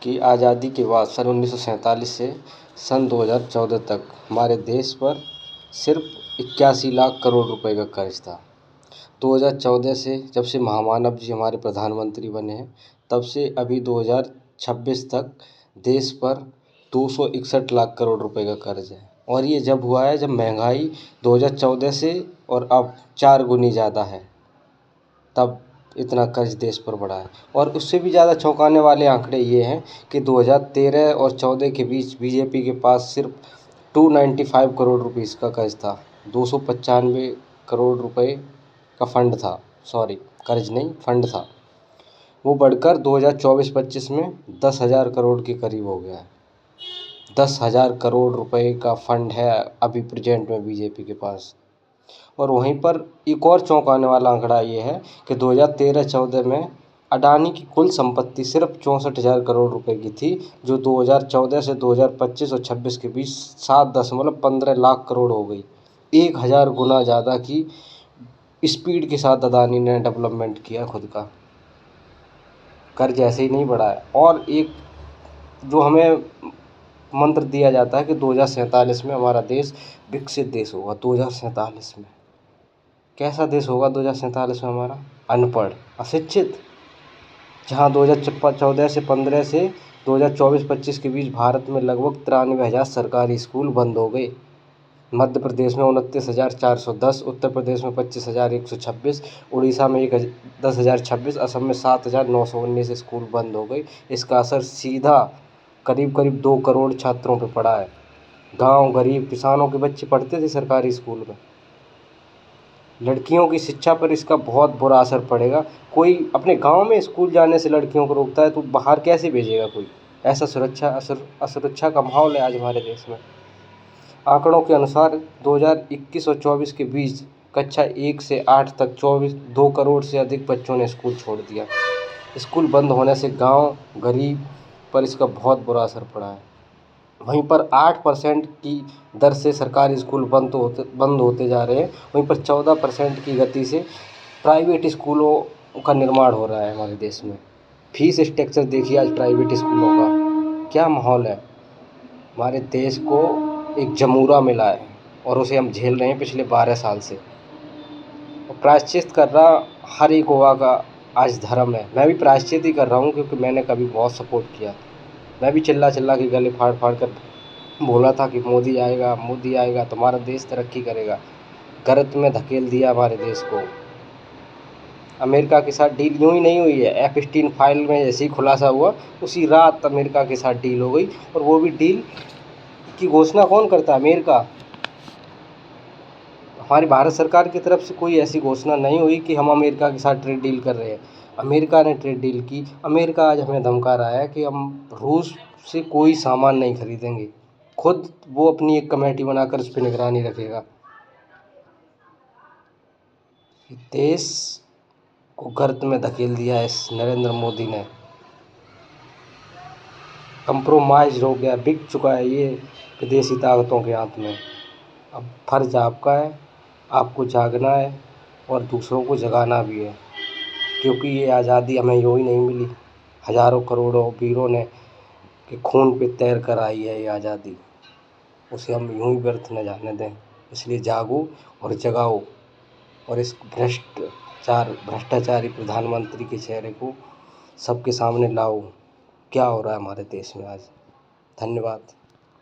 कि आज़ादी के बाद सन 1947 से सन 2014 तक हमारे देश पर सिर्फ 81 लाख करोड़ रुपए का कर्ज था। 2014 से जब से महामानव जी हमारे प्रधानमंत्री बने हैं, तब से अभी 2026 तक देश पर 261 लाख करोड़ रुपए का कर्ज है। और ये जब हुआ है जब महंगाई 2014 से और अब 4 गुनी ज़्यादा है, तब इतना कर्ज देश पर बढ़ा है। और उससे भी ज़्यादा चौंकाने वाले आंकड़े ये हैं कि 2013 और 14 के बीच बीजेपी के पास सिर्फ 295 करोड़ रुपीस का कर्ज था। 295 करोड़ रुपए का फंड था, सॉरी कर्ज नहीं फंड था। वो बढ़कर 2024-25 में 10,000 करोड़ के करीब हो गया है। 10,000 करोड़ रुपए का फंड है अभी प्रेजेंट में बीजेपी के पास। और वहीं पर एक और चौंकाने वाला आंकड़ा ये है कि 2013-14 में अडानी की कुल संपत्ति सिर्फ 64,000 करोड़ रुपए की थी, जो 2014 से 2025 और 26 के बीच 7.15 लाख करोड़ हो गई। 1000 गुना ज़्यादा की स्पीड के साथ अडानी ने डेवलपमेंट किया खुद का। कर्ज ऐसे ही नहीं बढ़ा है। और एक जो हमें मंत्र दिया जाता है कि 2047 में हमारा देश विकसित देश होगा। 2047 में कैसा देश होगा? 2047 में हमारा अनपढ़, अशिक्षित। जहाँ 2014 से 15 से 2024-25 के बीच भारत में लगभग 93,000 सरकारी स्कूल बंद हो गए। मध्य प्रदेश में 29,410, उत्तर प्रदेश में 25,126, उड़ीसा में 10,026, असम में 7,919 स्कूल बंद हो गए। इसका असर सीधा करीब 2 करोड़ छात्रों पर पड़ा है। गांव गरीब किसानों के बच्चे पढ़ते थे सरकारी स्कूल में। लड़कियों की शिक्षा पर इसका बहुत बुरा असर पड़ेगा। कोई अपने गांव में स्कूल जाने से लड़कियों को रोकता है तो बाहर कैसे भेजेगा कोई? ऐसा असुरक्षा का माहौल है आज हमारे देश में। आंकड़ों के अनुसार 2021 और 24 के बीच कक्षा 1 से 8 तक 2 करोड़ से अधिक बच्चों ने स्कूल छोड़ दिया। स्कूल बंद होने से गांव गरीब पर इसका बहुत बुरा असर पड़ा है। वहीं पर 8% की दर से सरकारी स्कूल बंद होते जा रहे हैं। वहीं पर 14% की गति से प्राइवेट स्कूलों का निर्माण हो रहा है हमारे देश में। फीस स्ट्रक्चर देखिए आज प्राइवेट स्कूलों का क्या माहौल है। हमारे देश को एक जमूरा मिला है और उसे हम झेल रहे हैं पिछले 12 साल से। और प्रायश्चित कर रहा हर एक युवा का आज धर्म है। मैं भी प्रायश्चित ही कर रहा हूँ, क्योंकि मैंने कभी बहुत सपोर्ट किया। मैं भी चिल्ला के गले फाड़ कर बोला था कि मोदी आएगा तुम्हारा देश तरक्की करेगा। गर्त में धकेल दिया हमारे देश को। अमेरिका के साथ डील यूँ ही नहीं हुई है। एप्स्टीन फाइल में जैसे ही खुलासा हुआ उसी रात अमेरिका के साथ डील हो गई। और वो भी डील की घोषणा कौन करता है? अमेरिका। हमारी भारत सरकार की तरफ से कोई ऐसी घोषणा नहीं हुई कि हम अमेरिका के साथ ट्रेड डील कर रहे हैं। अमेरिका ने ट्रेड डील की। अमेरिका आज हमें धमका रहा है कि हम रूस से कोई सामान नहीं खरीदेंगे। खुद वो अपनी एक कमेटी बनाकर उस पर निगरानी रखेगा। देश को गर्त में धकेल दिया इस नरेंद्र मोदी ने। कंप्रोमाइज हो गया, बिक चुका है ये विदेशी ताकतों के हाथ में। अब फर्ज आपका है, आपको जागना है और दूसरों को जगाना भी है, क्योंकि ये आज़ादी हमें यूँ ही नहीं मिली। हज़ारों करोड़ों वीरों ने के खून पे तैर कर आई है ये आज़ादी। उसे हम यूँ ही व्यर्थ न जाने दें। इसलिए जागो और जगाओ और इस भ्रष्टाचारी प्रधानमंत्री के चेहरे को सबके सामने लाओ। क्या हो रहा है हमारे देश में आज। धन्यवाद।